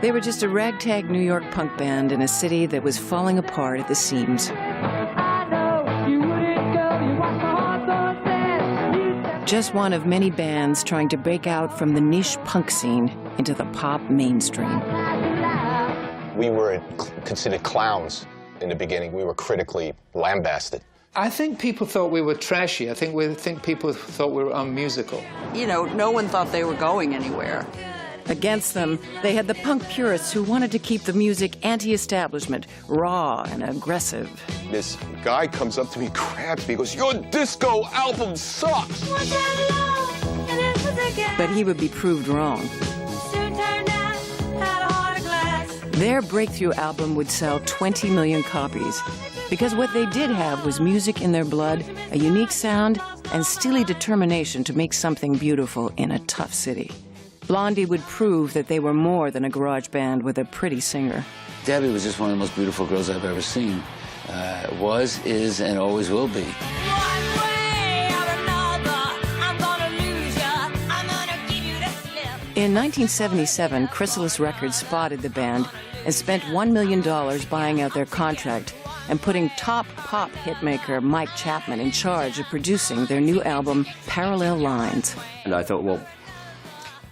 They were just a ragtag New York punk band in a city that was falling apart at the seams. Just one of many bands trying to break out from the niche punk scene into the pop mainstream. We were considered clowns in the beginning. We were critically lambasted. I think people thought we were trashy. I think people thought we were unmusical. You know, no one thought they were going anywhere. Against them, they had the punk purists who wanted to keep the music anti-establishment, raw and aggressive. This guy comes up to me, grabs me, goes, "Your disco album sucks!" But he would be proved wrong. Their breakthrough album would sell 20 million copies, because what they did have was music in their blood, a unique sound, and steely determination to make something beautiful in a tough city. Blondie would prove that they were more than a garage band with a pretty singer. Debbie was just one of the most beautiful girls I've ever seen. Was, is, and always will be. In 1977, Chrysalis Records spotted the band and spent $1 million buying out their contract and putting top pop hitmaker Mike Chapman in charge of producing their new album, Parallel Lines. And I thought, well,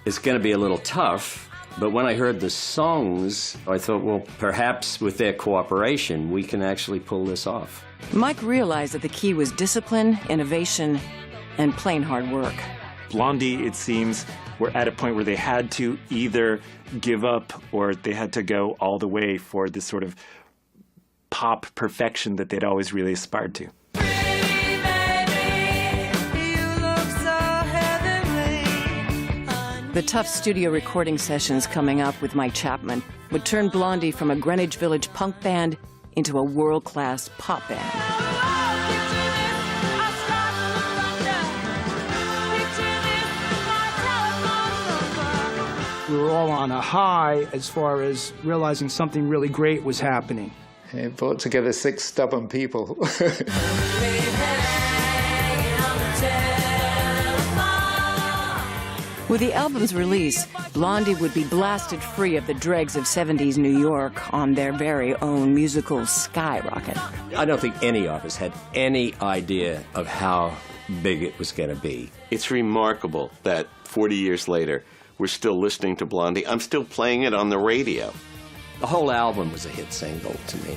it's going to be a little tough, but when I heard the songs, I thought, well, perhaps with their cooperation, we can actually pull this off. Mike realized that the key was discipline, innovation, and plain hard work. Blondie, it seems, were at a point where they had to either give up or they had to go all the way for this sort of pop perfection that they'd always really aspired to. The tough studio recording sessions coming up with Mike Chapman would turn Blondie from a Greenwich Village punk band into a world-class pop band. We were all on a high as far as realizing something really great was happening. It brought together 6 stubborn people. With the album's release, Blondie would be blasted free of the dregs of 70s New York on their very own musical skyrocket. I don't think any of us had any idea of how big it was going to be. It's remarkable that 40 years later, we're still listening to Blondie. I'm still playing it on the radio. The whole album was a hit single to me.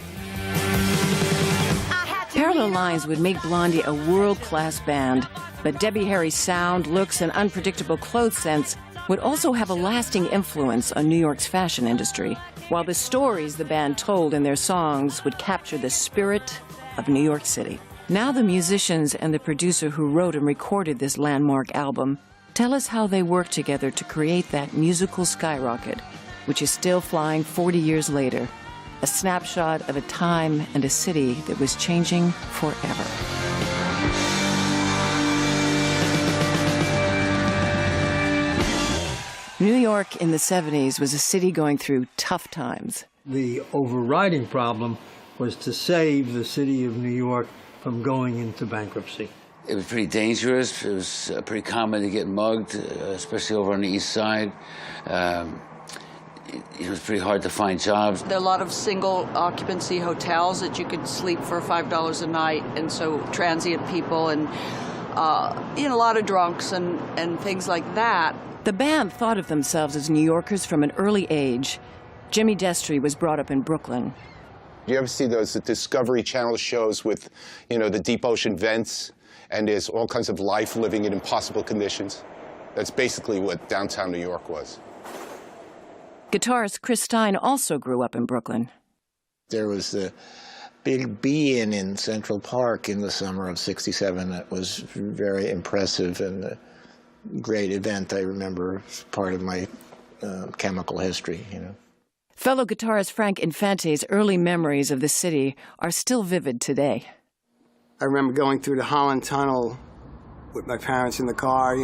Parallel Lines would make Blondie a world-class band, but Debbie Harry's sound, looks, and unpredictable clothes sense would also have a lasting influence on New York's fashion industry, while the stories the band told in their songs would capture the spirit of New York City. Now the musicians and the producer who wrote and recorded this landmark album tell us how they worked together to create that musical skyrocket, which is still flying 40 years later, a snapshot of a time and a city that was changing forever. New York in the 70s was a city going through tough times. The overriding problem was to save the city of New York from going into bankruptcy. It was pretty dangerous. It was pretty common to get mugged, especially over on the east side. It was pretty hard to find jobs. There are a lot of single occupancy hotels that you could sleep for $5 a night, and so transient people and a lot of drunks and things like that. The band thought of themselves as New Yorkers from an early age. Jimmy Destry was brought up in Brooklyn. Do you ever see those Discovery Channel shows with, the deep ocean vents, and there's all kinds of life living in impossible conditions? That's basically what downtown New York was. Guitarist Chris Stein also grew up in Brooklyn. There was the big be-in in Central Park in the summer of '67 that was very impressive and a great event. I remember as part of my chemical history, Fellow guitarist Frank Infante's early memories of the city are still vivid today. I remember going through the Holland Tunnel with my parents in the car,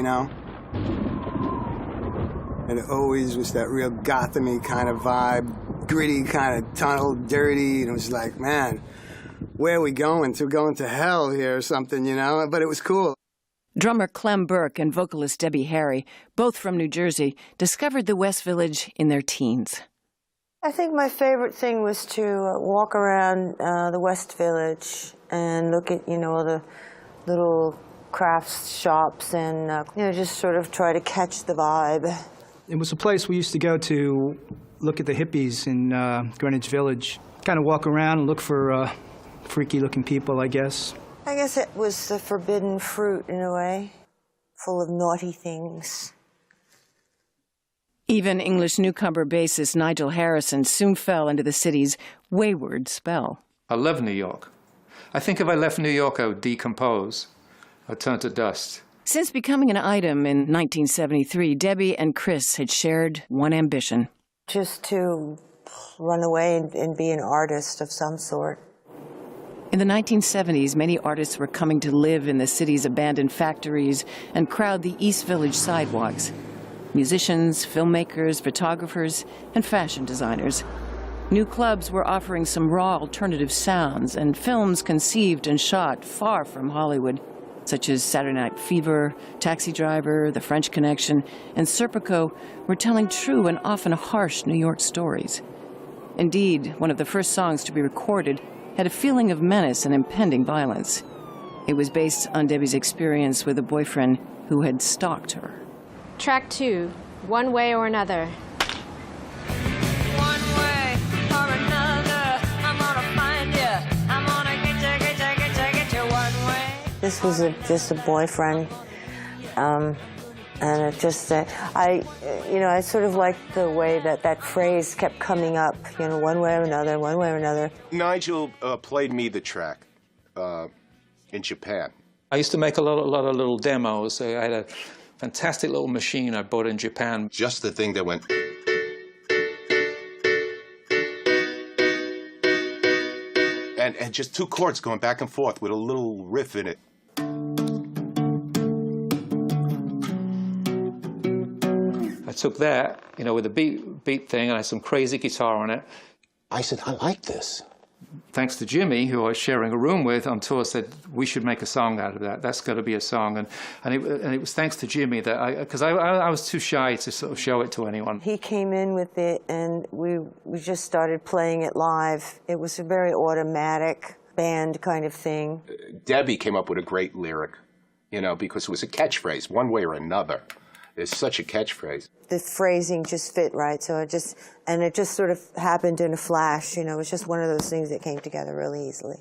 And it always was that real Gotham-y kind of vibe, gritty kind of tunnel, dirty. And it was like, man, where are we going to? Going to hell here or something, But it was cool. Drummer Clem Burke and vocalist Debbie Harry, both from New Jersey, discovered the West Village in their teens. I think my favorite thing was to walk around the West Village and look at, all the little crafts shops and, just sort of try to catch the vibe. It was a place we used to go to look at the hippies in Greenwich Village. Kind of walk around and look for freaky-looking people, I guess. I guess it was the forbidden fruit, in a way, full of naughty things. Even English newcomer bassist Nigel Harrison soon fell into the city's wayward spell. I love New York. I think if I left New York, I would decompose. I'd turn to dust. Since becoming an item in 1973, Debbie and Chris had shared one ambition. Just to run away and be an artist of some sort. In the 1970s, many artists were coming to live in the city's abandoned factories and crowd the East Village sidewalks. Musicians, filmmakers, photographers, and fashion designers. New clubs were offering some raw alternative sounds, and films conceived and shot far from Hollywood, such as Saturday Night Fever, Taxi Driver, The French Connection, and Serpico, were telling true and often harsh New York stories. Indeed, one of the first songs to be recorded had a feeling of menace and impending violence. It was based on Debbie's experience with a boyfriend who had stalked her. Track 2, One Way or Another. One way or another, I'm gonna find you. I'm gonna get you one way. This was just a boyfriend, and it just, I sort of liked the way that phrase kept coming up, one way or another, one way or another. Nigel played me the track in Japan. I used to make a lot of little demos. I had a fantastic little machine I bought in Japan. Just the thing that went... And just two chords going back and forth with a little riff in it. I took that, with a beat thing, and I had some crazy guitar on it. I said, I like this. Thanks to Jimmy, who I was sharing a room with on tour, said, we should make a song out of that. That's got to be a song. And it was thanks to Jimmy that because I was too shy to sort of show it to anyone. He came in with it, and we just started playing it live. It was a very automatic band kind of thing. Debbie came up with a great lyric, because it was a catchphrase, one way or another. It's such a catchphrase. The phrasing just fit right, so it just sort of happened in a flash, It was just one of those things that came together really easily.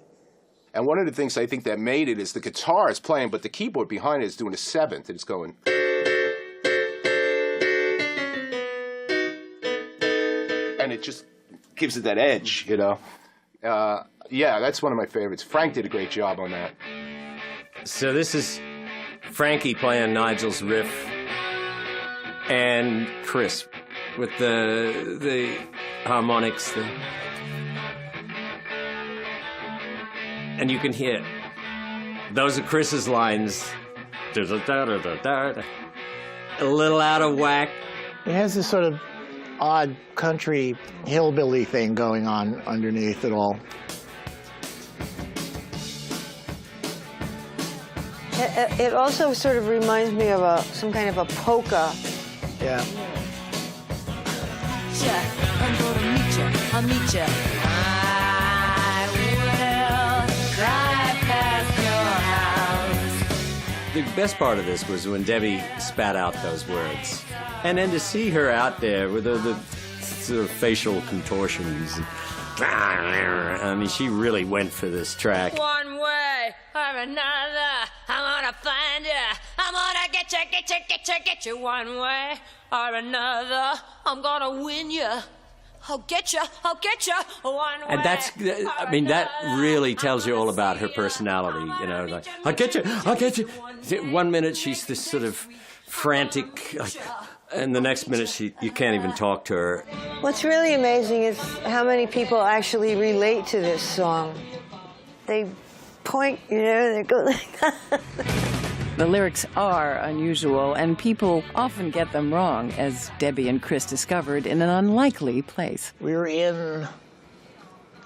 And one of the things I think that made it is the guitar is playing, but the keyboard behind it is doing a seventh. It's going... And it just gives it that edge, Yeah, that's one of my favorites. Frank did a great job on that. So this is Frankie playing Nigel's riff, and Chris with the harmonics. And you can hear, those are Chris's lines. A little out of whack. It has this sort of odd country hillbilly thing going on underneath it all. It also sort of reminds me of some kind of a polka. Yeah. I'm gonna meet you. I'll meet you. I will drive past your house. The best part of this was when Debbie spat out those words. And then to see her out there with the sort of facial contortions. I mean, she really went for this track. One way or another, I'm gonna find you. I'm gonna get you one way or another. I'm gonna win you. I'll get you one way. And that really tells you all about her personality, like, I'll get you. 1 minute she's this sort of frantic, and the next minute you can't even talk to her. What's really amazing is how many people actually relate to this song. They point, they go like that. The lyrics are unusual, and people often get them wrong, as Debbie and Chris discovered in an unlikely place. We were in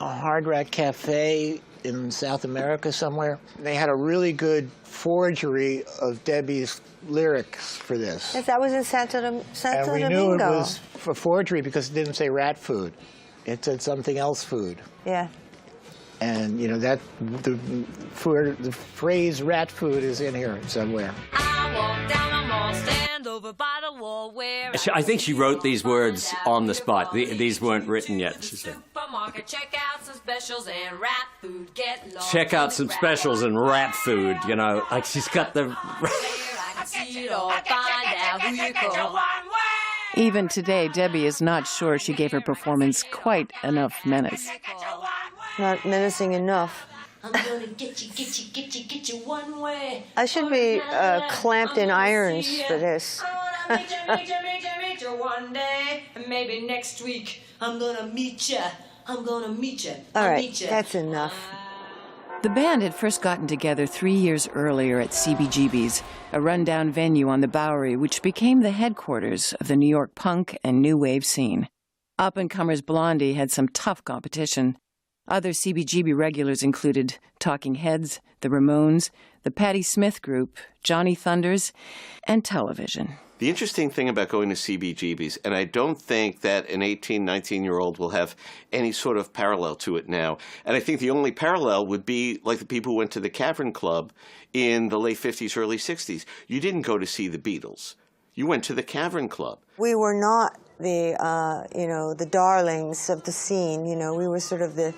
a Hard Rock Cafe in South America somewhere. They had a really good forgery of Debbie's lyrics for this. Yes, that was in Santo Domingo. And we knew it was for forgery because it didn't say rat food. It said something else food. Yeah. And, you know, that the phrase rat food is in here somewhere. I walk down the mall, stand over by the wall where I think she wrote these words on the spot. These weren't written yet, she said. supermarket, check out some specials and rat food, get lost. Check out some specials and rat food, you know. Like she's got the... I can see it all, find out who you call. Even today, Debbie is not sure she gave her performance quite enough menace. Not menacing enough. I'm gonna get you one way. I should be clamped in irons for this. Meet you one day, and maybe next week I'm gonna meet you. All right, that's enough. The band had first gotten together 3 years earlier at CBGB's, a rundown venue on the Bowery, which became the headquarters of the New York punk and new wave scene. Up-and-comers Blondie had some tough competition. Other CBGB regulars included Talking Heads, the Ramones, the Patti Smith Group, Johnny Thunders, and television. The interesting thing about going to CBGBs, and I don't think that an 18, 19-year-old will have any sort of parallel to it now, and I think the only parallel would be like the people who went to the Cavern Club in the late 50s, early 60s. You didn't go to see the Beatles. You went to the Cavern Club. We were not the, the darlings of the scene. You know, we were sort of the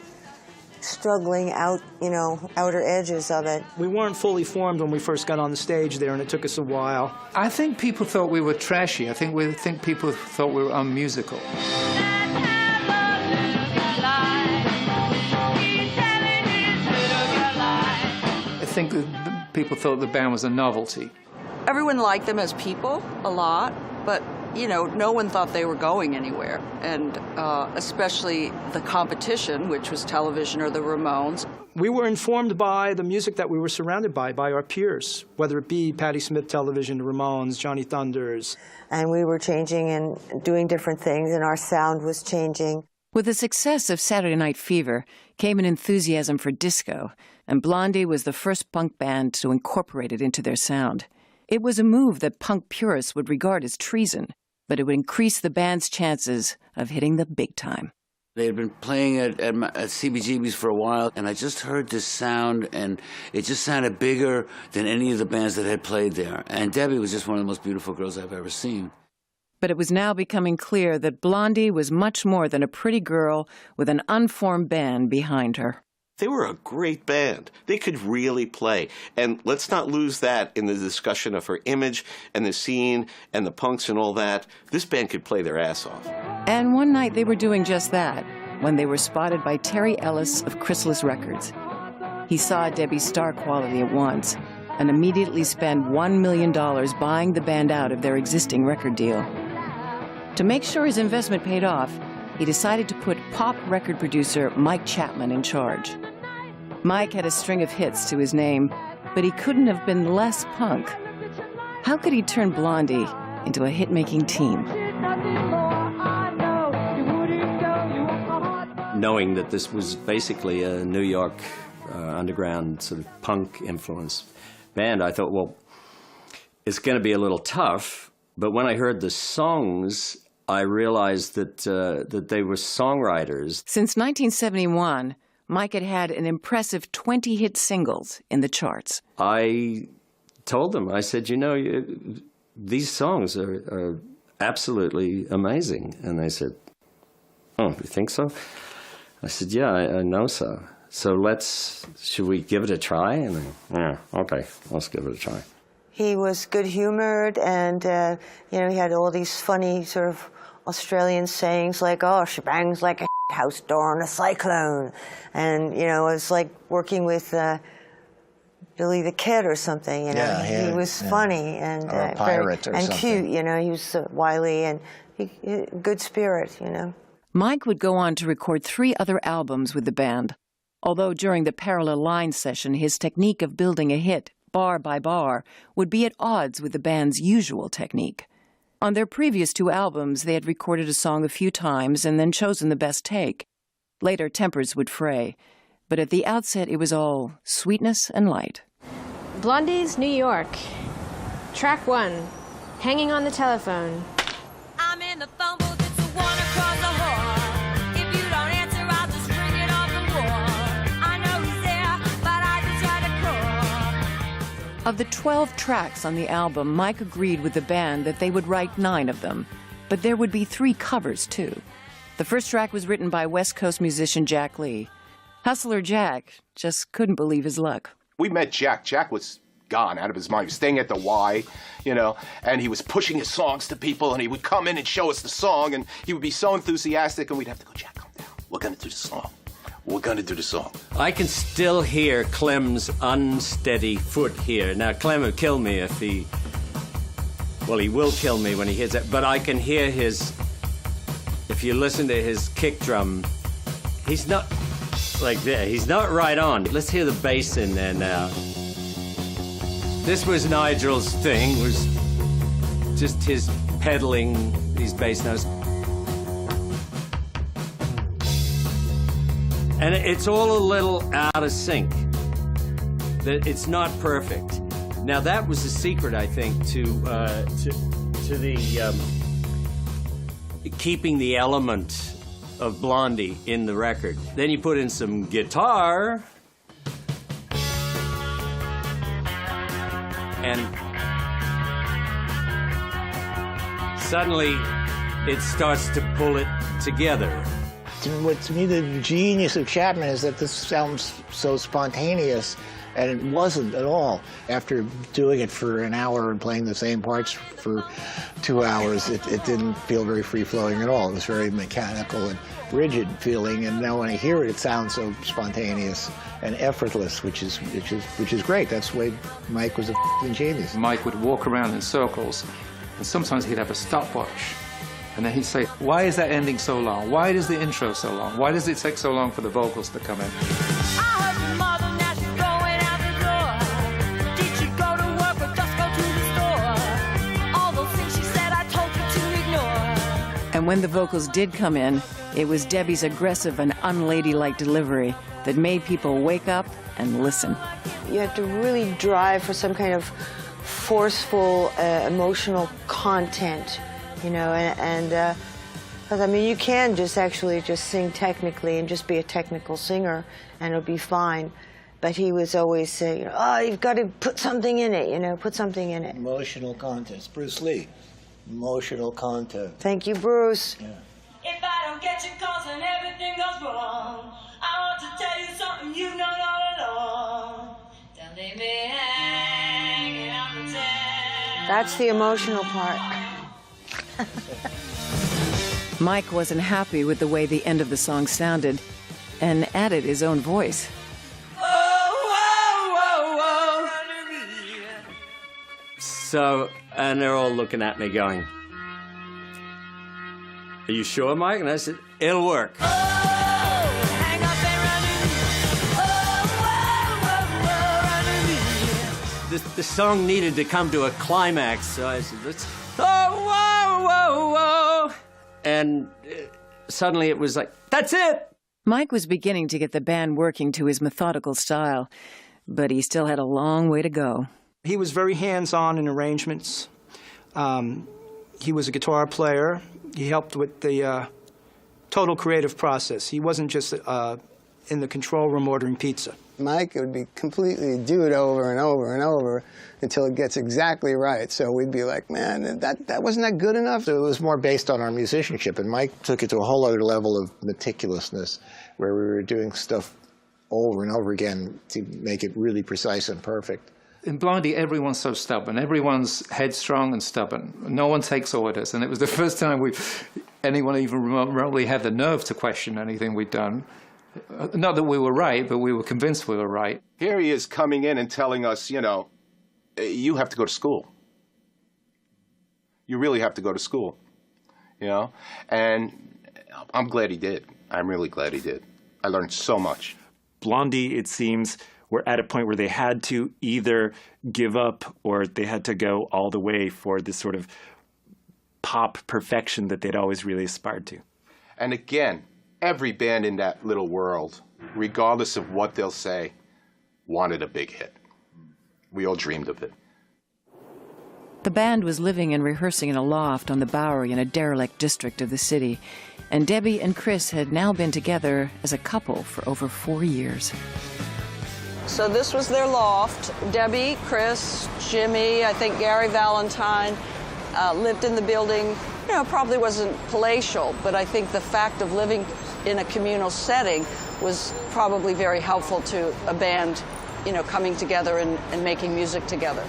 struggling outer edges of it. We weren't fully formed when we first got on the stage there, and it took us a while. I think people thought we were trashy. I think people thought we were unmusical. I think people thought the band was a novelty. Everyone liked them as people a lot, but no one thought they were going anywhere, and especially the competition, which was television or the Ramones. We were informed by the music that we were surrounded by our peers, whether it be Patti Smith television, the Ramones, Johnny Thunders. And we were changing and doing different things, and our sound was changing. With the success of Saturday Night Fever came an enthusiasm for disco, and Blondie was the first punk band to incorporate it into their sound. It was a move that punk purists would regard as treason, but it would increase the band's chances of hitting the big time. They had been playing at CBGB's for a while, and I just heard this sound, and it just sounded bigger than any of the bands that had played there. And Debbie was just one of the most beautiful girls I've ever seen. But it was now becoming clear that Blondie was much more than a pretty girl with an unformed band behind her. They were a great band. They could really play. And let's not lose that in the discussion of her image and the scene and the punks and all that. This band could play their ass off. And one night they were doing just that, when they were spotted by Terry Ellis of Chrysalis Records. He saw Debbie's star quality at once and immediately spent $1 million buying the band out of their existing record deal. To make sure his investment paid off, he decided to put pop record producer Mike Chapman in charge. Mike had a string of hits to his name, but he couldn't have been less punk. How could he turn Blondie into a hit-making team? Knowing that this was basically a New York underground sort of punk influence band, I thought, well, it's going to be a little tough. But when I heard the songs, I realized that they were songwriters. Since 1971, Mike had had an impressive 20 hit singles in the charts. I told them, I said, these songs are absolutely amazing. And they said, oh, you think so? I said, yeah, I know so. So should we give it a try? And they, yeah, okay, let's give it a try. He was good-humored, and he had all these funny sort of Australian sayings like, oh, she bangs like a house door in a cyclone. And, it was like working with Billy the Kid or something, Yeah, he was funny and or a pirate or and something. cute, he was wily and good spirit, Mike would go on to record 3 other albums with the band, although during the Parallel Lines session, his technique of building a hit bar by bar would be at odds with the band's usual technique. On their previous 2 albums, they had recorded a song a few times and then chosen the best take. Later, tempers would fray, but at the outset, it was all sweetness and light. Blondie's New York. Track 1, Hanging on the Telephone. I'm in the phone booth, it's a one across the hall. If you don't Of the 12 tracks on the album, Mike agreed with the band that they would write 9 of them, but there would be 3 covers, too. The first track was written by West Coast musician Jack Lee. Hustler Jack just couldn't believe his luck. We met Jack. Jack was gone, out of his mind. He was staying at the Y, you know, and he was pushing his songs to people, and he would come in and show us the song, and he would be so enthusiastic, and we'd have to go, Jack, calm down. We're going to do the song. We're going to do the song. I can still hear Clem's unsteady foot here. Now, Clem will kill me if he... Well, he will kill me when he hits it, but I can hear his... If you listen to his kick drum, he's not like that. He's not right on. Let's hear the bass in there now. This was Nigel's thing, was just his pedaling these bass notes. And it's all a little out of sync. It's not perfect. Now that was the secret, I think, to the keeping the element of Blondie in the record. Then you put in some guitar, and suddenly it starts to pull it together. To me, the genius of Chapman is that this sounds so spontaneous, and it wasn't at all. After doing it for an hour and playing the same parts for 2 hours, it didn't feel very free-flowing at all. It was very mechanical and rigid feeling, and now when I hear it, it sounds so spontaneous and effortless, which is great. That's the way Mike was a genius. Mike would walk around in circles, and sometimes he'd have a stopwatch. And then he'd say, why is that ending so long? Why is the intro so long? Why does it take so long for the vocals to come in? And when the vocals did come in, it was Debbie's aggressive and unladylike delivery that made people wake up and listen. You have to really drive for some kind of forceful, emotional content. You know, because I mean, you can just actually just sing technically and just be a technical singer, and it'll be fine. But he was always saying, oh, you've got to put something in it, you know, put something in it. Emotional content. It's Bruce Lee. Emotional content. Thank you, Bruce. Yeah. If I don't get you cause and everything goes wrong, I want to tell you something you know all along. Don't leave me hanging out the tail. That's the emotional part. Mike wasn't happy with the way the end of the song sounded and added his own voice. So, and they're all looking at me going, are you sure, Mike? And I said, it'll work. The song needed to come to a climax, so I said, let's, whoa. And suddenly it was like, that's it! Mike was beginning to get the band working to his methodical style, but he still had a long way to go. He was very hands-on in arrangements. He was a guitar player. He helped with the total creative process. He wasn't just in the control room ordering pizza. Mike would be completely do it over and over and over until it gets exactly right. So we'd be like, man, that wasn't that good enough? So it was more based on our musicianship, and Mike took it to a whole other level of meticulousness, where we were doing stuff over and over again to make it really precise and perfect. In Blondie, everyone's so stubborn. Everyone's headstrong and stubborn. No one takes orders. And it was the first time anyone even remotely had the nerve to question anything we'd done. Not that we were right, but we were convinced we were right. Here he is coming in and telling us, you know, you have to go to school. You really have to go to school, you know? And I'm glad he did. I'm really glad he did. I learned so much. Blondie, it seems, were at a point where they had to either give up or they had to go all the way for this sort of pop perfection that they'd always really aspired to. And again, every band in that little world, regardless of what they'll say, wanted a big hit. We all dreamed of it. The band was living and rehearsing in a loft on the Bowery in a derelict district of the city, and Debbie and Chris had now been together as a couple for over 4 years. So this was their loft. Debbie, Chris, Jimmy, I think Gary Valentine lived in the building. You know, probably wasn't palatial, but I think the fact of living in a communal setting was probably very helpful to a band, you know, coming together and making music together.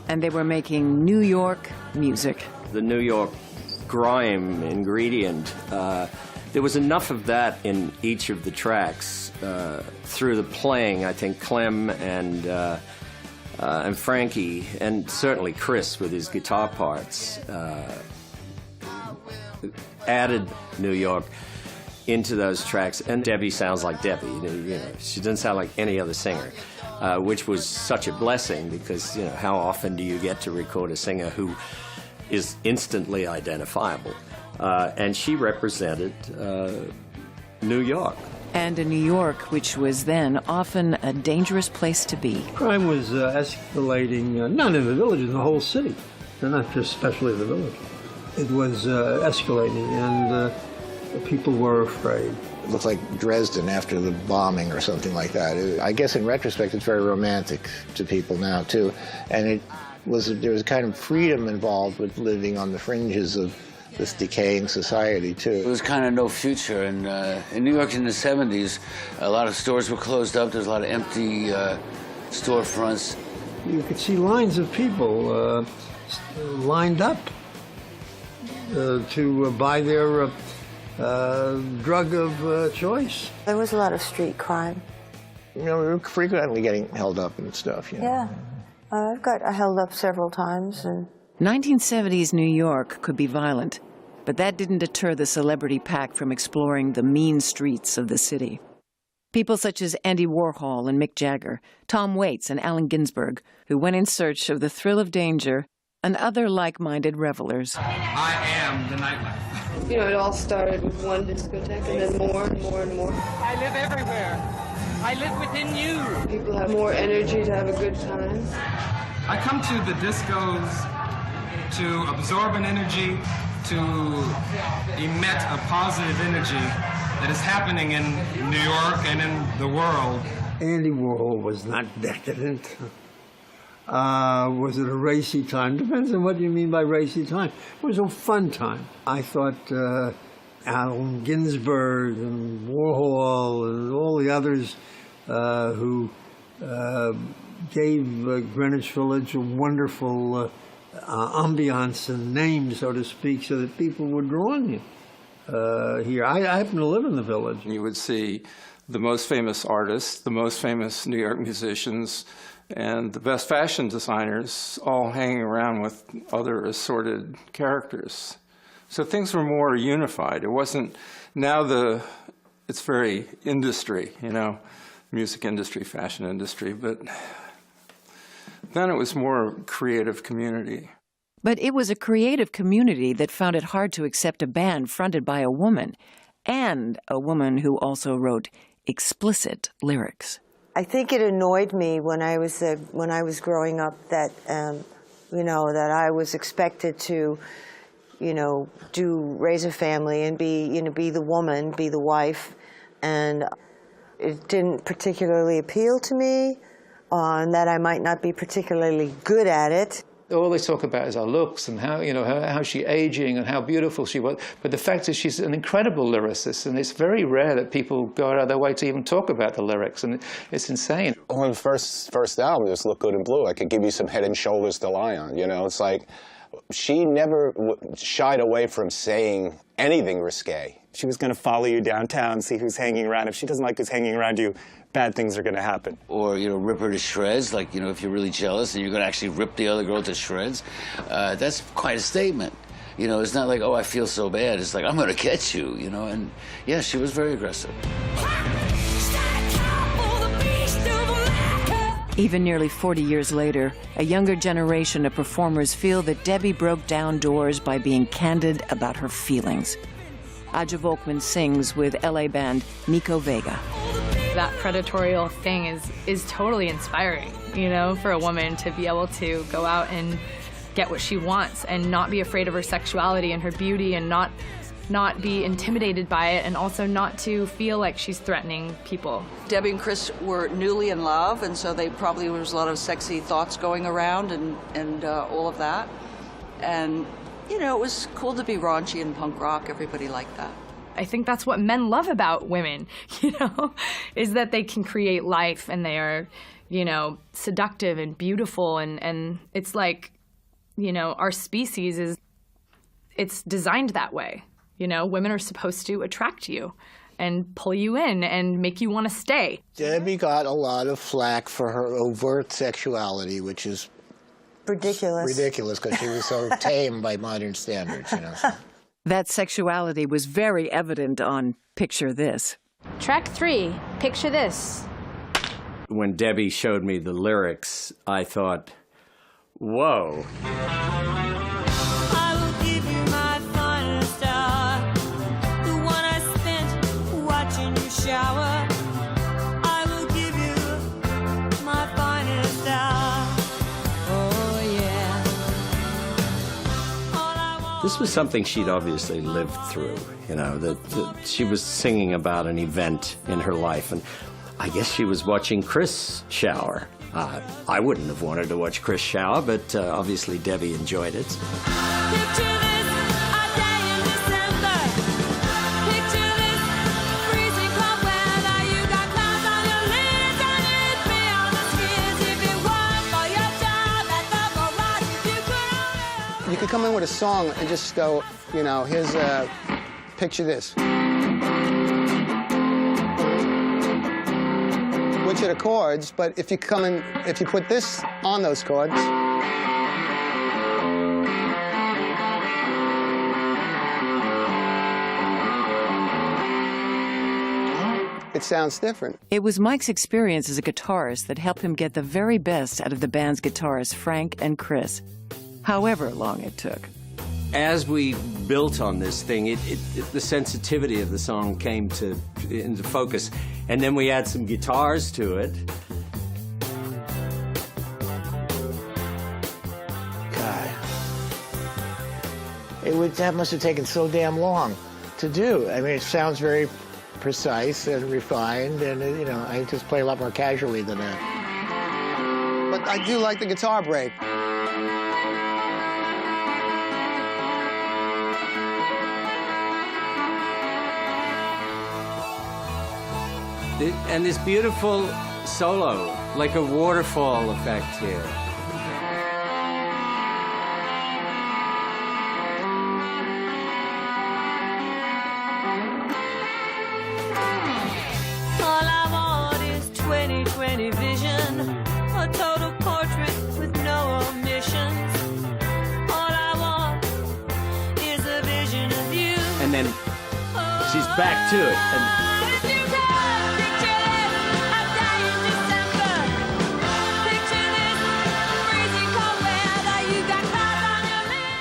And they were making New York music. The New York grime ingredient, there was enough of that in each of the tracks. Through the playing, I think Clem and Frankie, and certainly Chris with his guitar parts, added New York into those tracks. And Debbie sounds like Debbie. You know, she doesn't sound like any other singer, which was such a blessing because, you know, how often do you get to record a singer who is instantly identifiable? And she represented New York. And a New York which was then often a dangerous place to be. Crime was escalating, not in the village, in the whole city, and not just especially the village. It was escalating, and people were afraid. It looked like Dresden after the bombing or something like that. I guess in retrospect, it's very romantic to people now, too. And there was a kind of freedom involved with living on the fringes of this decaying society, too. There was kind of no future. And in New York in the 70s, a lot of stores were closed up. There was a lot of empty storefronts. You could see lines of people lined up to buy their drug of choice. There was a lot of street crime. You know, we were frequently getting held up and stuff, you know. Yeah. I've got held up several times. And 1970s New York could be violent, but that didn't deter the celebrity pack from exploring the mean streets of the city. People such as Andy Warhol and Mick Jagger, Tom Waits and Allen Ginsberg, who went in search of the thrill of danger, and other like-minded revelers. I am the nightlife. You know, it all started with one discotheque and then more and more and more. I live everywhere. I live within you. People have more energy to have a good time. I come to the discos to absorb an energy, to emit a positive energy that is happening in New York and in the world. Andy Warhol was not decadent. Was it a racy time? Depends on what you mean by racy time. It was a fun time. I thought Allen Ginsberg and Warhol and all the others who gave Greenwich Village a wonderful ambiance and name, so to speak, so that people were drawn here. I happen to live in the village. You would see the most famous artists, the most famous New York musicians, and the best fashion designers all hanging around with other assorted characters. So things were more unified. It wasn't, now it's very industry, you know, music industry, fashion industry, but then it was more creative community. But it was a creative community that found it hard to accept a band fronted by a woman, and a woman who also wrote explicit lyrics. I think it annoyed me when I was growing up that you know, that I was expected to, you know, raise a family and be the woman, be the wife, and it didn't particularly appeal to me, on that I might not be particularly good at it. All they talk about is her looks and how, you know, how she's aging and how beautiful she was. But the fact is she's an incredible lyricist, and it's very rare that people go out of their way to even talk about the lyrics, and it's insane. On the first album, just Look Good in Blue, I could give you some head and shoulders to lie on, you know? It's like, she never shied away from saying anything risque. She was going to follow you downtown, see who's hanging around. If she doesn't like who's hanging around you, bad things are going to happen. Or, you know, rip her to shreds, like, you know, if you're really jealous and you're going to actually rip the other girl to shreds. That's quite a statement. You know, it's not like, oh, I feel so bad. It's like, I'm going to get you, you know? And, yeah, she was very aggressive. Even nearly 40 years later, a younger generation of performers feel that Debbie broke down doors by being candid about her feelings. Aja Volkman sings with LA band Nico Vega. That predatorial thing is totally inspiring, you know, for a woman to be able to go out and get what she wants and not be afraid of her sexuality and her beauty and not not be intimidated by it and also not to feel like she's threatening people. Debbie and Chris were newly in love, and so there was a lot of sexy thoughts going around and all of that. And, you know, it was cool to be raunchy and punk rock. Everybody liked that. I think that's what men love about women, you know, is that they can create life and they are, you know, seductive and beautiful. And it's like, you know, our species it's designed that way. You know, women are supposed to attract you and pull you in and make you want to stay. Debbie got a lot of flack for her overt sexuality, which is ridiculous because she was so tame by modern standards, you know. So. That sexuality was very evident on Picture This. Track 3, Picture This. When Debbie showed me the lyrics, I thought, whoa. Shower. I will give you my finest hour. Oh, yeah. This was something she'd obviously lived through, you know, that she was singing about an event in her life, and I guess she was watching Chris shower. I wouldn't have wanted to watch Chris shower, but obviously Debbie enjoyed it. Picture this, a day in December. Picture this, freezing cold weather. You got clouds on your lids and you'd be on the skids if it weren't for your job at the garage. If you could only... You could come in with a song and just go, you know, here's Picture This. Which are the chords, but if you come in, if you put this on those chords, it sounds different. It was Mike's experience as a guitarist that helped him get the very best out of the band's guitarists, Frank and Chris, however long it took. As we built on this thing, the sensitivity of the song came into focus, and then we add some guitars to it. God, that must have taken so damn long to do. I mean, it sounds very precise and refined, and you know, I just play a lot more casually than that. But I do like the guitar break. And this beautiful solo, like a waterfall effect here. All I want is 20/20 vision, a total portrait with no omissions. All I want is a vision of you. And then she's back to it. And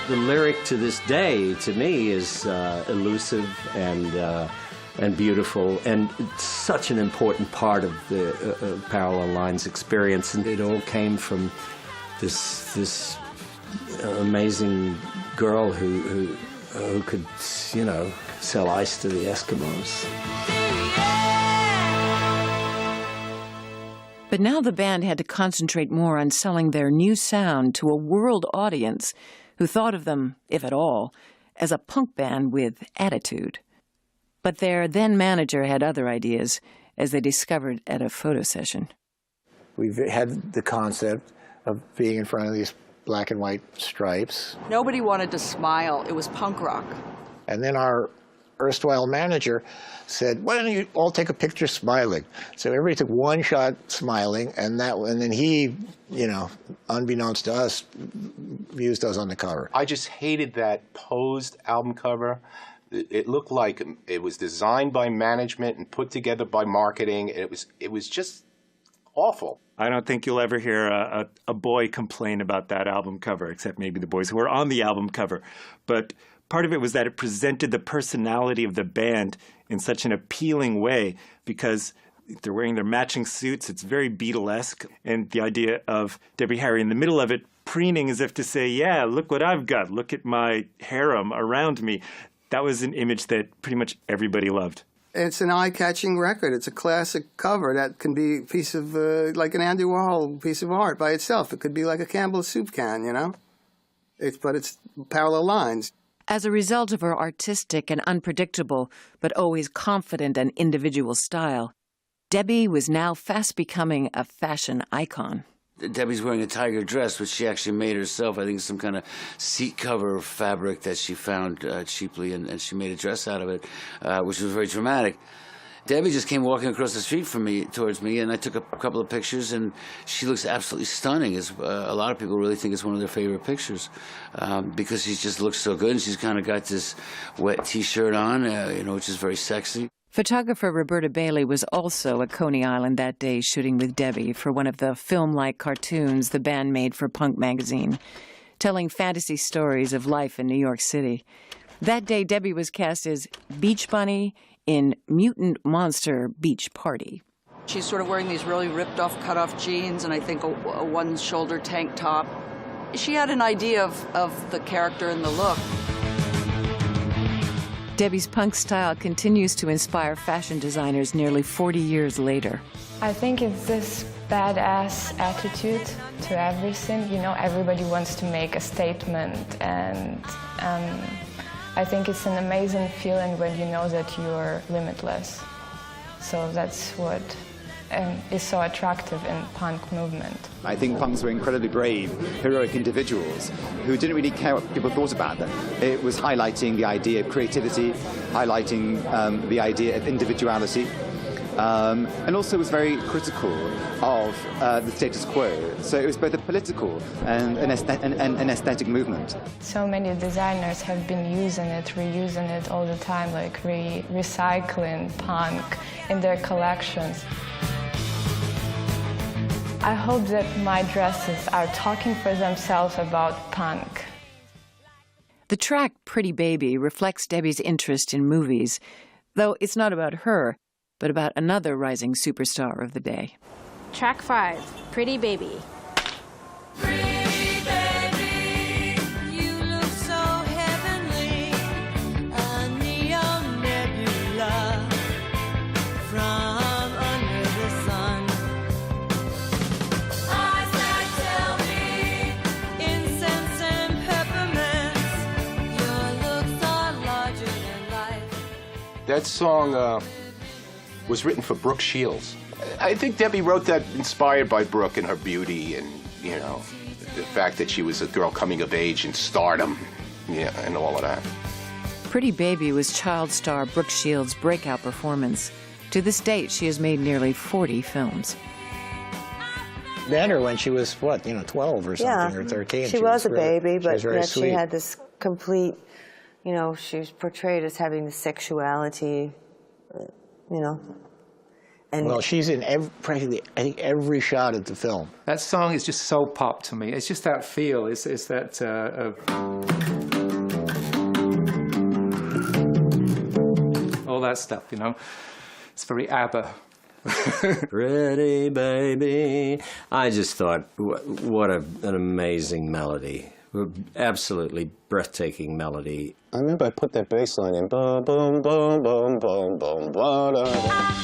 the lyric to this day, to me, is elusive and beautiful, and it's such an important part of the Parallel Lines experience. And it all came from this amazing girl who could, you know, sell ice to the Eskimos. But now the band had to concentrate more on selling their new sound to a world audience who thought of them, if at all, as a punk band with attitude. But their then-manager had other ideas, as they discovered at a photo session. We had the concept of being in front of these black and white stripes. Nobody wanted to smile. It was punk rock. And then our erstwhile manager said, why don't you all take a picture smiling? So everybody took one shot smiling, and then he, you know, unbeknownst to us, used us on the cover. I just hated that posed album cover. It looked like it was designed by management and put together by marketing. It was just awful. I don't think you'll ever hear a boy complain about that album cover, except maybe the boys who were on the album cover. But part of it was that it presented the personality of the band in such an appealing way, because they're wearing their matching suits. It's very Beatlesque. And the idea of Debbie Harry in the middle of it, preening as if to say, yeah, look what I've got. Look at my harem around me. that was an image that pretty much everybody loved. It's an eye-catching record. It's a classic cover that can be a piece of, like an Andy Warhol piece of art by itself. It could be like a Campbell's soup can, you know? But it's parallel lines. As a result of her artistic and unpredictable, but always confident and individual style, Debbie was now fast becoming a fashion icon. Debbie's wearing a tiger dress, which she actually made herself. I think it's some kind of seat cover fabric that she found cheaply, and she made a dress out of it, which was very dramatic. Debbie just came walking across the street from me, towards me, and I took a couple of pictures, and she looks absolutely stunning. A lot of people really think it's one of their favorite pictures because she just looks so good, and she's kind of got this wet T-shirt on, which is very sexy. Photographer Roberta Bailey was also at Coney Island that day shooting with Debbie for one of the film-like cartoons the band made for Punk magazine, telling fantasy stories of life in New York City. That day, Debbie was cast as Beach Bunny in Mutant Monster Beach Party. She's sort of wearing these really ripped-off, cut-off jeans and I think a one-shoulder tank top. She had an idea of the character and the look. Debbie's punk style continues to inspire fashion designers nearly 40 years later. I think it's this badass attitude to everything. You know, everybody wants to make a statement, and I think it's an amazing feeling when you know that you're limitless. So that's what is so attractive in punk movement. I think punks were incredibly brave, heroic individuals who didn't really care what people thought about them. It was highlighting the idea of creativity, highlighting the idea of individuality, and also was very critical of the status quo. So it was both a political and an aesthetic movement. So many designers have been using it, reusing it all the time, like recycling punk in their collections. I hope that my dresses are talking for themselves about punk. The track Pretty Baby reflects Debbie's interest in movies, though it's not about her, but about another rising superstar of the day. Track 5, Pretty Baby. That song was written for Brooke Shields. I think Debbie wrote that inspired by Brooke and her beauty and, the fact that she was a girl coming of age in stardom, and all of that. Pretty Baby was child star Brooke Shields' breakout performance. To this date, she has made nearly 40 films. Met her when she was, 12 or something, or 13. She was a baby, but yet she had this complete, she was portrayed as having the sexuality, And well, she's in practically, I think, every shot of the film. That song is just so pop to me. It's just that feel. It's that all that stuff, It's very ABBA. Pretty baby. I just thought, what an amazing melody. Absolutely breathtaking melody. I remember I put that bass line in. Boom, boom, boom, boom, boom, boom, blah, da, da.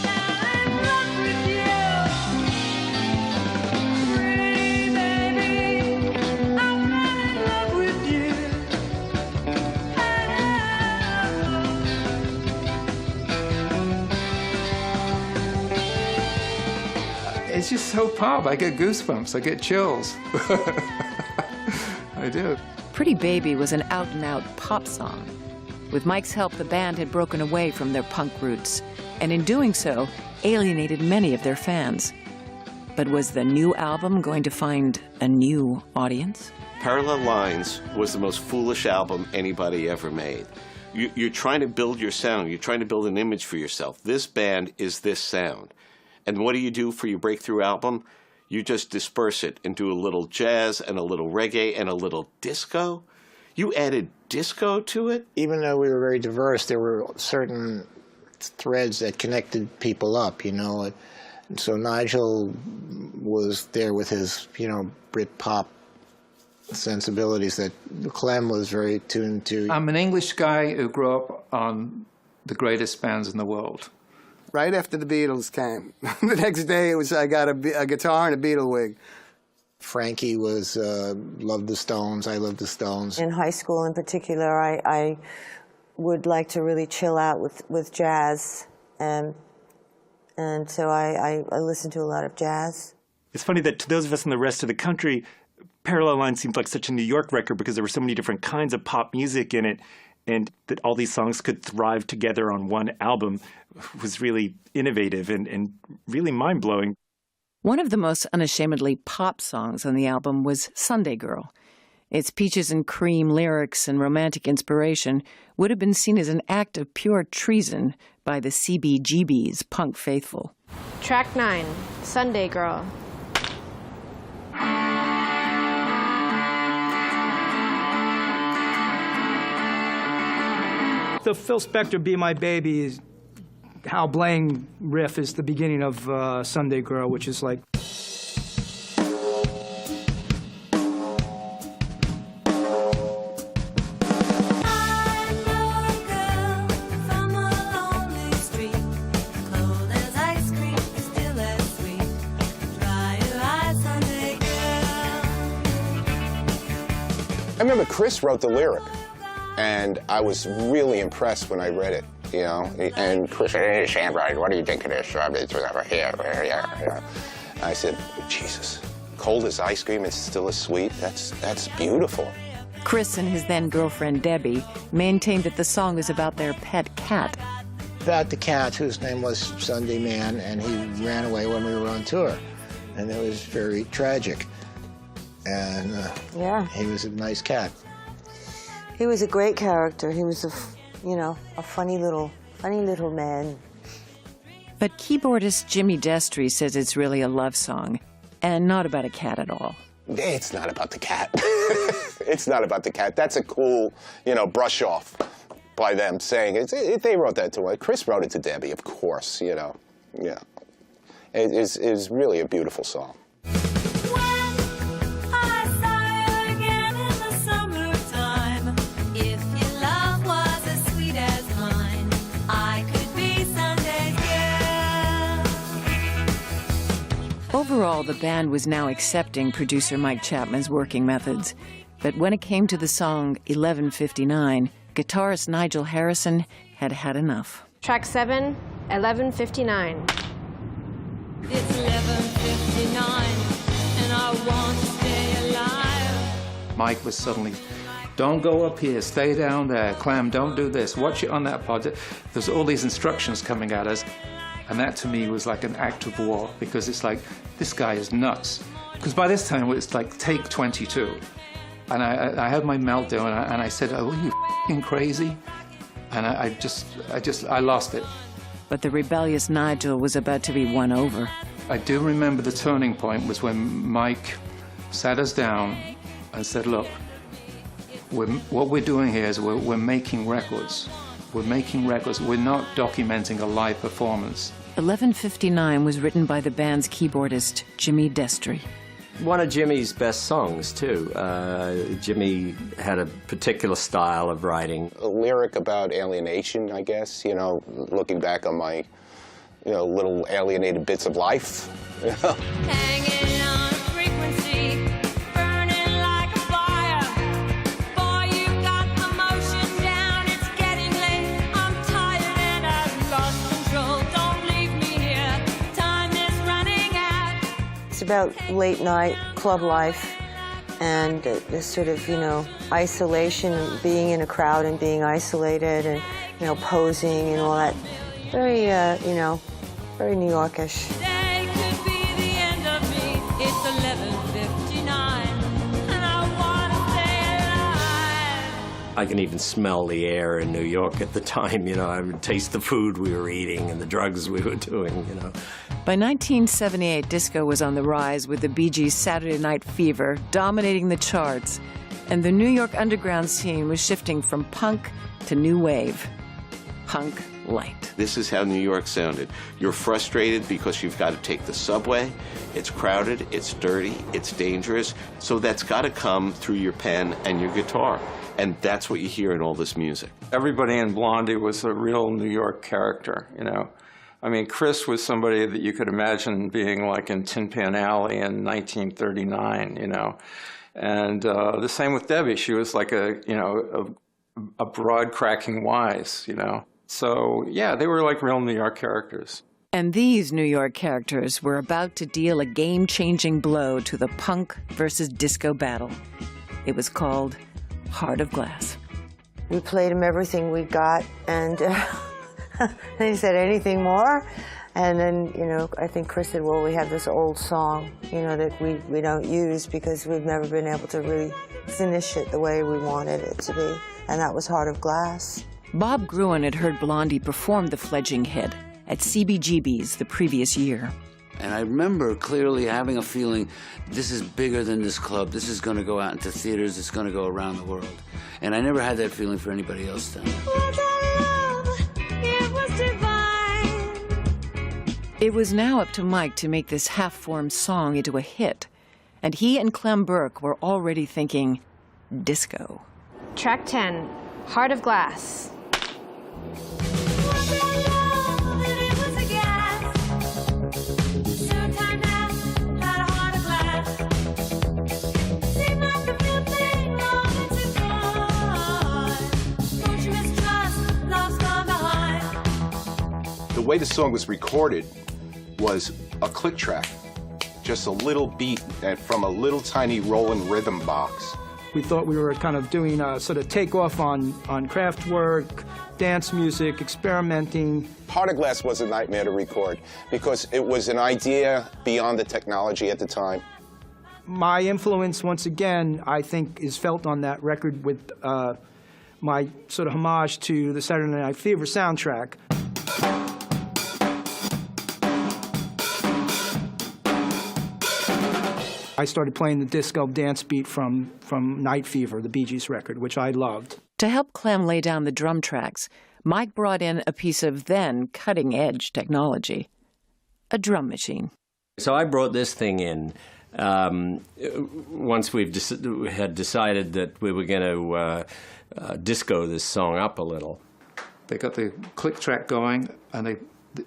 It's just so pop. I get goosebumps. I get chills. I do. Pretty Baby was an out-and-out pop song. With Mike's help, the band had broken away from their punk roots, and in doing so, alienated many of their fans. But was the new album going to find a new audience? Parallel Lines was the most foolish album anybody ever made. You're trying to build your sound. You're trying to build an image for yourself. This band is this sound. And what do you do for your breakthrough album? You just disperse it and do a little jazz and a little reggae and a little disco. You added disco to it? Even though we were very diverse, there were certain threads that connected people up, And so Nigel was there with his, Brit pop sensibilities that Clem was very tuned to. I'm an English guy who grew up on the greatest bands in the world. Right after the Beatles came, the next day it was I got a guitar and a Beatle wig. Frankie was loved the Stones. I loved the Stones. In high school, in particular, I would like to really chill out with jazz, and so I listened to a lot of jazz. It's funny that to those of us in the rest of the country, Parallel Lines seemed like such a New York record because there were so many different kinds of pop music in it, and that all these songs could thrive together on one album was really innovative and really mind-blowing. One of the most unashamedly pop songs on the album was Sunday Girl. Its peaches and cream lyrics and romantic inspiration would have been seen as an act of pure treason by the CBGB's punk faithful. Track 9, Sunday Girl. The Phil Spector Be My Baby is Hal Blaine riff is the beginning of Sunday Girl, which is like... I remember Chris wrote the lyric, and I was really impressed when I read it, you know. And Chris said, "Hey, Sandbride, what do you think of this?" I said, "Jesus, cold as ice cream, it's still as sweet. That's beautiful." Chris and his then-girlfriend Debbie maintained that the song is about their pet cat. About the cat, whose name was Sunday Man, and he ran away when we were on tour. And it was very tragic. And yeah, he was a nice cat. He was a great character. He was a funny little man. But keyboardist Jimmy Destry says it's really a love song, and not about a cat at all. It's not about the cat. It's not about the cat. That's a cool, brush off by them saying it. They wrote that to her. Chris wrote it to Debbie, of course, Yeah. It is really a beautiful song. Overall, the band was now accepting producer Mike Chapman's working methods. But when it came to the song 11:59, guitarist Nigel Harrison had had enough. Track 7, 11:59. It's 11:59 and I want to stay alive. Mike was suddenly, "Don't go up here, stay down there. Clem, don't do this. Watch it on that pod." There's all these instructions coming at us. And that to me was like an act of war, because it's like, this guy is nuts. Because by this time it's like take 22. And I had my meltdown and I said, "Oh, are you f***ing crazy?" And I lost it. But the rebellious Nigel was about to be won over. I do remember the turning point was when Mike sat us down and said, "Look, what we're doing here is we're making records. We're making records. We're not documenting a live performance." 11:59 was written by the band's keyboardist, Jimmy Destry. One of Jimmy's best songs, too. Jimmy had a particular style of writing. A lyric about alienation, I guess, looking back on my, little alienated bits of life. Hanging on a frequency, burning like a fire. Boy, you got the motion down, it's getting late. I'm tired and I've lost control. Don't leave me here, time is running out. It's about late night club life and this sort of, isolation, being in a crowd and being isolated and, posing and all that. Very, very New Yorkish. Today could be the end of me. It's 11:59 and I want to stay alive. I can even smell the air in New York at the time, I would taste the food we were eating and the drugs we were doing, By 1978, disco was on the rise with the Bee Gees' Saturday Night Fever dominating the charts, and the New York underground scene was shifting from punk to new wave. punk light. This is how New York sounded. You're frustrated because you've got to take the subway. It's crowded, it's dirty, it's dangerous. So that's got to come through your pen and your guitar. And that's what you hear in all this music. Everybody in Blondie was a real New York character, you know. I mean, Chris was somebody that you could imagine being like in Tin Pan Alley in 1939, you know. And the same with Debbie. She was like a broad cracking wise, you know. So, yeah, they were like real New York characters. And these New York characters were about to deal a game-changing blow to the punk versus disco battle. It was called Heart of Glass. We played him everything we got, and he said, anything more? And then, you know, I think Chris said, well, we have this old song, you know, that we don't use because we've never been able to really finish it the way we wanted it to be. And that was Heart of Glass. Bob Gruen had heard Blondie perform the fledgling hit at CBGB's the previous year. And I remember clearly having a feeling, this is bigger than this club. This is going to go out into theaters. It's going to go around the world. And I never had that feeling for anybody else then. It was now up to Mike to make this half-formed song into a hit. And he and Clem Burke were already thinking disco. Track 10, Heart of Glass. The way the song was recorded was a click track, just a little beat from a little tiny rolling rhythm box. We thought we were kind of doing a sort of takeoff on craft work, dance music, experimenting. Heart of Glass was a nightmare to record because it was an idea beyond the technology at the time. My influence, once again, I think is felt on that record with my sort of homage to the Saturday Night Fever soundtrack. I started playing the disco dance beat from Night Fever, the Bee Gees record, which I loved. To help Clem lay down the drum tracks, Mike brought in a piece of then cutting-edge technology, a drum machine. So I brought this thing in once we had decided that we were going to disco this song up a little. They got the click track going, and they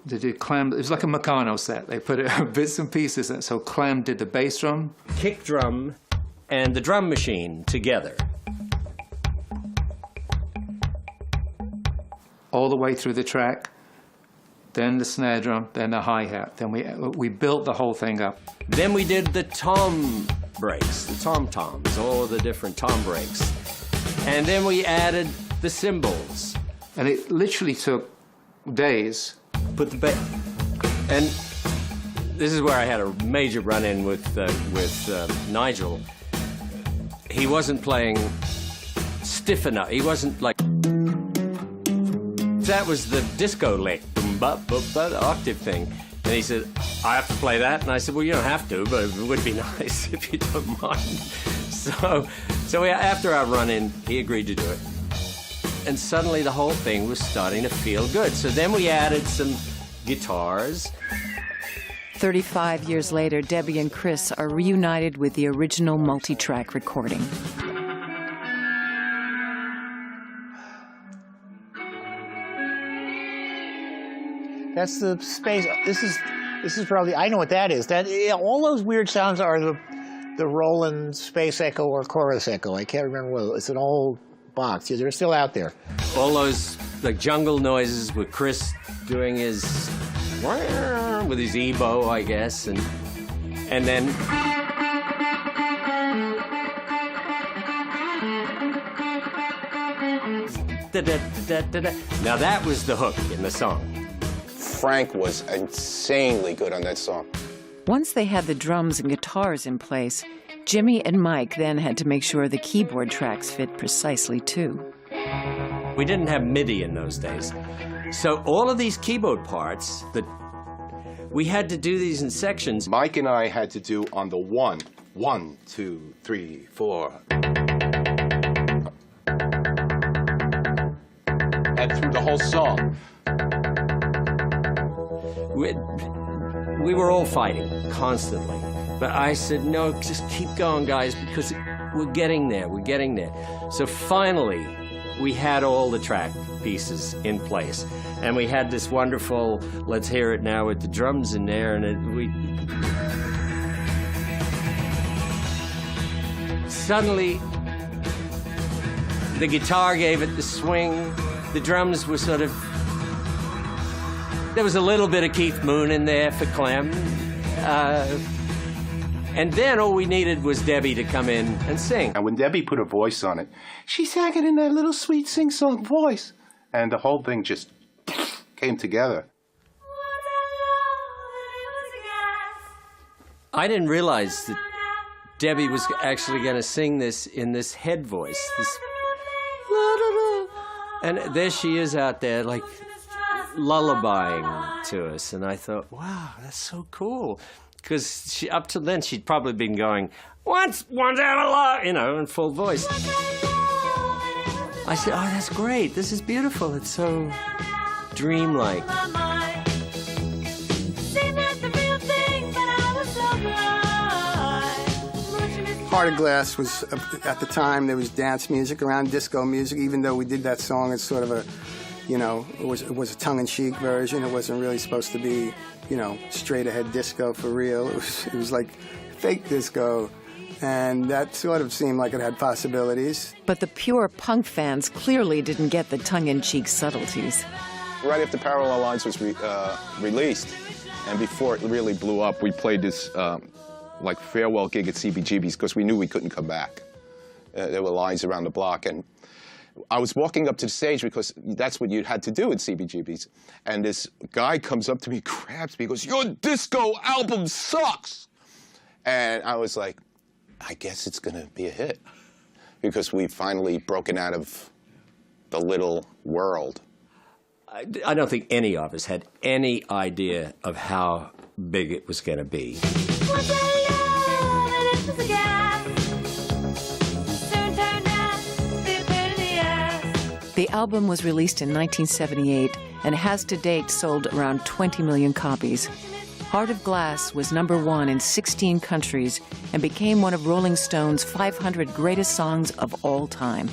did Clem. It was like a Meccano set. They put bits and pieces in. So Clem did the bass drum, kick drum, and the drum machine together. All the way through the track, then the snare drum, then the hi-hat. Then we built the whole thing up. Then we did the tom breaks, the tom-toms, all the different tom breaks. And then we added the cymbals. And it literally took days. Put the and this is where I had a major run-in with Nigel. He wasn't playing stiff enough. He wasn't like... That was the disco lick, the octave thing. And he said, I have to play that? And I said, well, you don't have to, but it would be nice if you don't mind. So after our run-in, he agreed to do it. And suddenly the whole thing was starting to feel good. So then we added some guitars. 35 years later, Debbie and Chris are reunited with the original multi-track recording. That's the space. This is probably, I know what that is. All those weird sounds are the Roland space echo or chorus echo. I can't remember what. It's an old box. They're still out there. All those like jungle noises with Chris doing his with his ebow, I guess, and then now that was the hook in the song. Frank was insanely good on that song. Once they had the drums and guitars in place, Jimmy and Mike then had to make sure the keyboard tracks fit precisely, too. We didn't have MIDI in those days. So all of these keyboard parts, we had to do these in sections. Mike and I had to do on the 1, 2, 3, 4. And through the whole song. We were all fighting constantly, but I said, no, just keep going, guys, because we're getting there, we're getting there. So finally, we had all the track pieces in place, and we had this wonderful, let's hear it now with the drums in there, and suddenly, the guitar gave it the swing, the drums were sort of, there was a little bit of Keith Moon in there for Clem. And then all we needed was Debbie to come in and sing. And when Debbie put her voice on it, she sang it in that little sweet sing-song voice. And the whole thing just came together. I didn't realize that Debbie was actually going to sing this in this head voice. This, and there she is out there, like, lullabying to us. And I thought, wow, that's so cool. Because up to then, she'd probably been going, once out of love, you know, in full voice. I said, oh, that's great. This is beautiful. It's so dreamlike. Heart of Glass was, at the time, there was dance music around, disco music, even though we did that song as sort of a, you know, it was a tongue-in-cheek version. It wasn't really supposed to be, you know, straight-ahead disco for real. It was like fake disco, and that sort of seemed like it had possibilities. But the pure punk fans clearly didn't get the tongue-in-cheek subtleties. Right after Parallel Lines was released, and before it really blew up, we played this like farewell gig at CBGB's because we knew we couldn't come back. There were lines around the block, and I was walking up to the stage because that's what you had to do at CBGB's. And this guy comes up to me, grabs me, goes, "Your disco album sucks!" And I was like, I guess it's gonna be a hit. Because we've finally broken out of the little world. I don't think any of us had any idea of how big it was gonna be. The album was released in 1978 and has to date sold around 20 million copies. Heart of Glass was #1 in 16 countries and became one of Rolling Stone's 500 greatest songs of all time.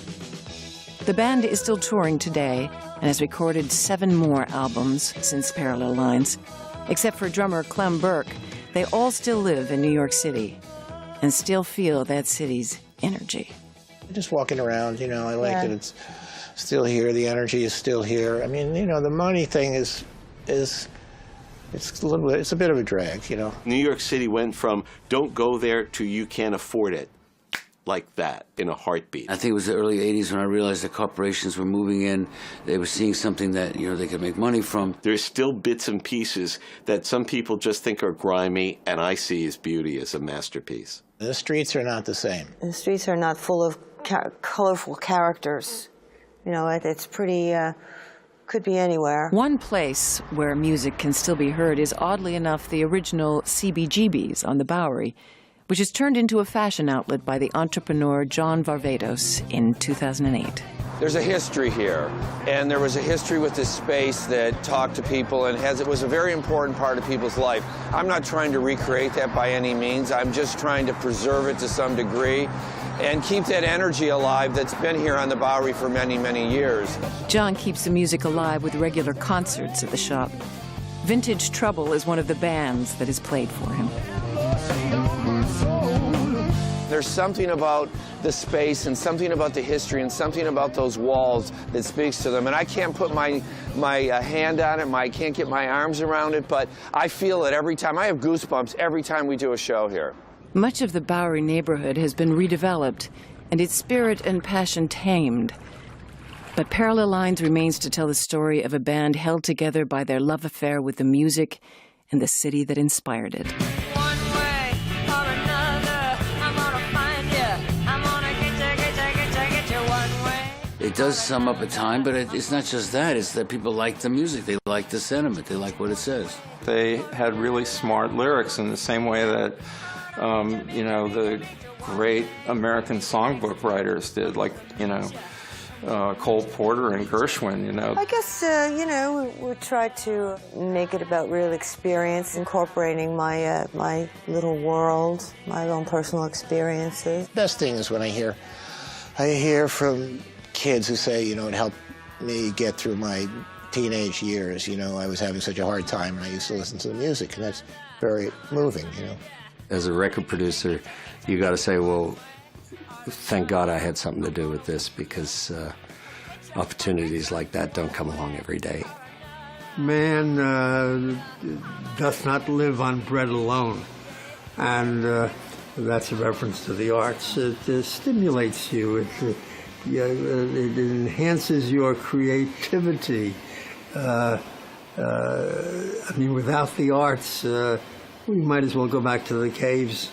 The band is still touring today and has recorded 7 more albums since Parallel Lines. Except for drummer Clem Burke, they all still live in New York City and still feel that city's energy. Just walking around, you know, I like that it's still here, the energy is still here. I mean, you know, the money thing it's a bit of a drag, you know. New York City went from don't go there to you can't afford it, like that, in a heartbeat. I think it was the early 80s when I realized that corporations were moving in. They were seeing something that, you know, they could make money from. There's still bits and pieces that some people just think are grimy, and I see as beauty, as a masterpiece. The streets are not the same. The streets are not full of colorful characters. You know, it's pretty, could be anywhere. One place where music can still be heard is, oddly enough, the original CBGB's on the Bowery, which is turned into a fashion outlet by the entrepreneur John Varvatos in 2008. There's a history here, and there was a history with this space that talked to people and it was a very important part of people's life. I'm not trying to recreate that by any means. I'm just trying to preserve it to some degree and keep that energy alive that's been here on the Bowery for many, many years. John keeps the music alive with regular concerts at the shop. Vintage Trouble is one of the bands that is played for him. There's something about the space and something about the history and something about those walls that speaks to them. And I can't put my hand on it, I can't get my arms around it, but I feel it every time. I have goosebumps every time we do a show here. Much of the Bowery neighborhood has been redeveloped and its spirit and passion tamed. But Parallel Lines remains to tell the story of a band held together by their love affair with the music and the city that inspired it. It does sum up a time, but it's not just that. It's that people like the music. They like the sentiment. They like what it says. They had really smart lyrics in the same way that, you know, the great American songbook writers did. Like, you know, Cole Porter and Gershwin, you know. I guess, you know, we try to make it about real experience, incorporating my, my little world, my own personal experiences. Best thing is when I hear from kids who say, you know, it helped me get through my teenage years. You know, I was having such a hard time and I used to listen to the music, and that's very moving, you know. As a record producer, you got to say, well, thank God I had something to do with this, because opportunities like that don't come along every day. Man doth not live on bread alone, and that's a reference to the arts. It stimulates you. It enhances your creativity. I mean, without the arts, we might as well go back to the caves.